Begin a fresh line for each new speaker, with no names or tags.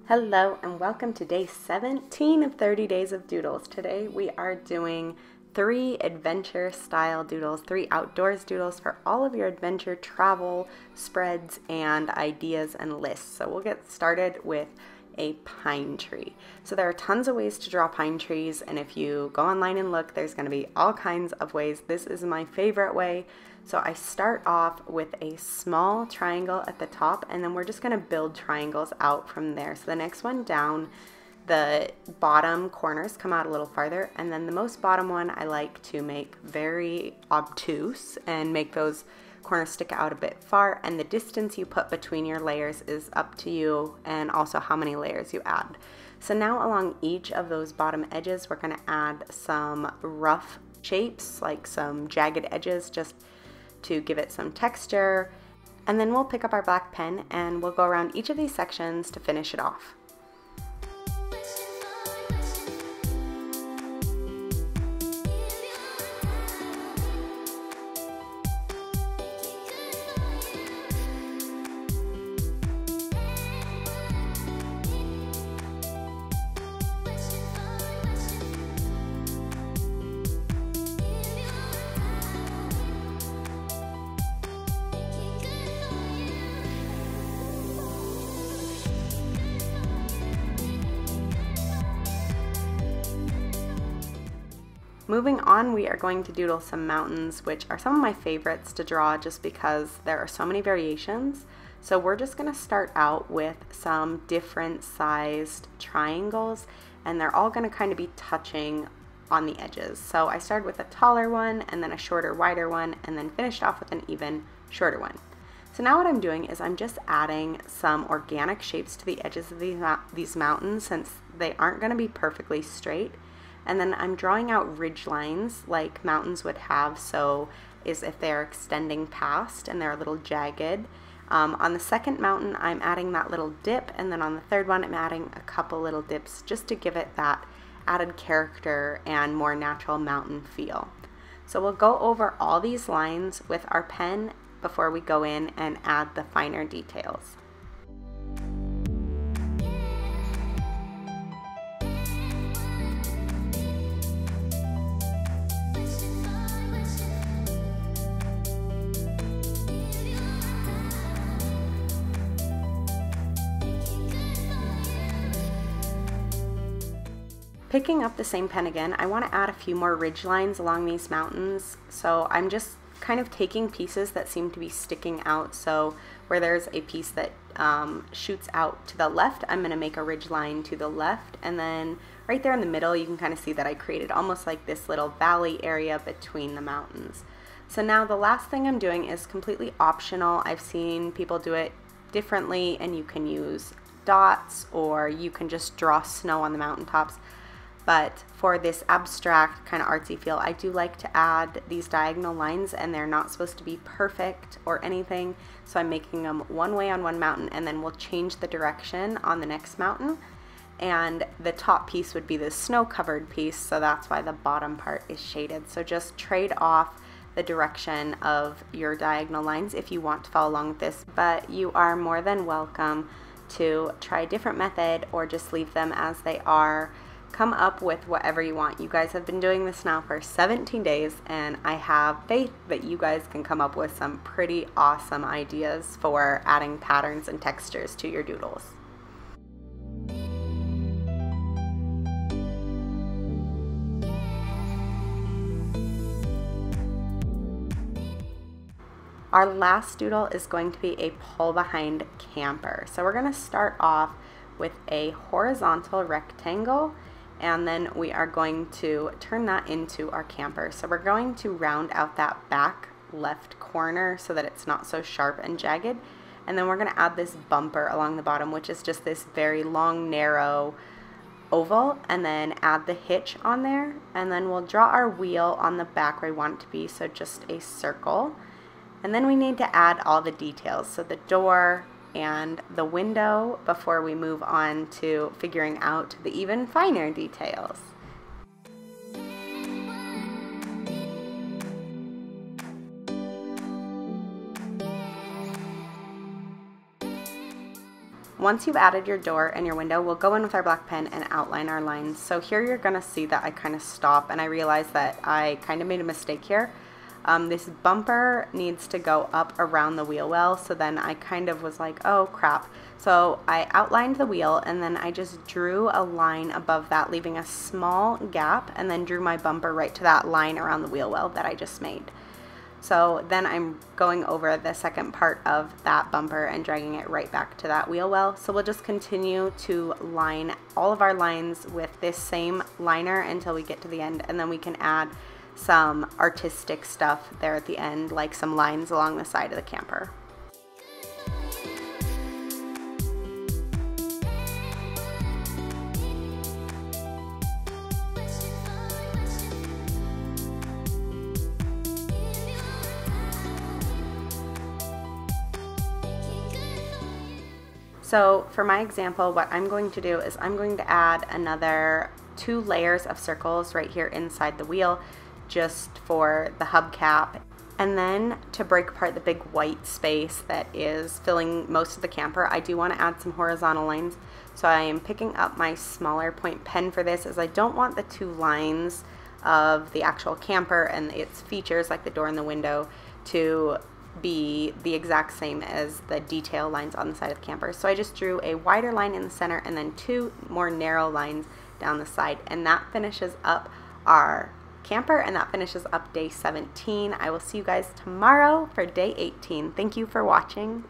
Hello and welcome to day 17 of 30 Days of Doodles. Today we are doing 3 adventure style doodles, 3 outdoors doodles for all of your adventure travel spreads and ideas and lists. So we'll get started with a pine tree. So there are tons of ways to draw pine trees, and if you go online and look, there's going to be all kinds of ways. This is my favorite way. So I start off with a small triangle at the top, and then we're just going to build triangles out from there. So the next one down, the bottom corners come out a little farther, and then the most bottom one I like to make very obtuse and make those corners stick out a bit far, and the distance you put between your layers is up to you, and also how many layers you add. So now along each of those bottom edges we're going to add some rough shapes, like some jagged edges, just to give it some texture, and then we'll pick up our black pen and we'll go around each of these sections to finish it off. Moving on, we are going to doodle some mountains, which are some of my favorites to draw just because there are so many variations. So we're just going to start out with some different sized triangles, and they're all going to kind of be touching on the edges. So I started with a taller one, and then a shorter, wider one, and then finished off with an even shorter one. So now what I'm doing is I'm just adding some organic shapes to the edges of these mountains, since they aren't going to be perfectly straight. And then I'm drawing out ridge lines like mountains would have, so is if they're extending past and they're a little jagged. On the second mountain I'm adding that little dip, and then on the third one I'm adding a couple little dips just to give it that added character and more natural mountain feel. So we'll go over all these lines with our pen before we go in and add the finer details. Picking up the same pen again, I want to add a few more ridge lines along these mountains. So I'm just kind of taking pieces that seem to be sticking out. So where there's a piece that shoots out to the left, I'm going to make a ridge line to the left, and then right there in the middle you can kind of see that I created almost like this little valley area between the mountains. So now the last thing I'm doing is completely optional. I've seen people do it differently, and you can use dots or you can just draw snow on the mountaintops. But for this abstract kind of artsy feel, I do like to add these diagonal lines, and they're not supposed to be perfect or anything. So I'm making them one way on one mountain, and then we'll change the direction on the next mountain. And the top piece would be the snow-covered piece, so that's why the bottom part is shaded. So just trade off the direction of your diagonal lines if you want to follow along with this, but you are more than welcome to try a different method or just leave them as they are. Come up with whatever you want. You guys have been doing this now for 17 days, and I have faith that you guys can come up with some pretty awesome ideas for adding patterns and textures to your doodles. Our last doodle is going to be a pull behind camper. So we're going to start off with a horizontal rectangle, and then we are going to turn that into our camper. So we're going to round out that back left corner so that it's not so sharp and jagged, and then we're going to add this bumper along the bottom, which is just this very long narrow oval, and then add the hitch on there, and then we'll draw our wheel on the back where we want it to be, so just a circle. And then we need to add all the details, so the door and the window, before we move on to figuring out the even finer details. once you've added your door and your window, we'll go in with our black pen and outline our lines. So here you're gonna see that I kind of stop, and I realize that I kind of made a mistake here. This bumper needs to go up around the wheel well, so then I kind of was like, oh crap. So I outlined the wheel, and then I just drew a line above that, leaving a small gap, and then drew my bumper right to that line around the wheel well that I just made. So then I'm going over the second part of that bumper and dragging it right back to that wheel well. So we'll just continue to line all of our lines with this same liner until we get to the end, and then we can add some artistic stuff there at the end, like some lines along the side of the camper. So for my example, what I'm going to do is I'm going to add another 2 layers of circles right here inside the wheel, just for the hubcap. And then to break apart the big white space that is filling most of the camper, I do want to add some horizontal lines. So I am picking up my smaller point pen for this, as I don't want the 2 lines of the actual camper and its features like the door and the window to be the exact same as the detail lines on the side of the camper. So I just drew a wider line in the center and then 2 more narrow lines down the side, and that finishes up our camper, and that finishes up day 17. I will see you guys tomorrow for day 18. Thank you for watching.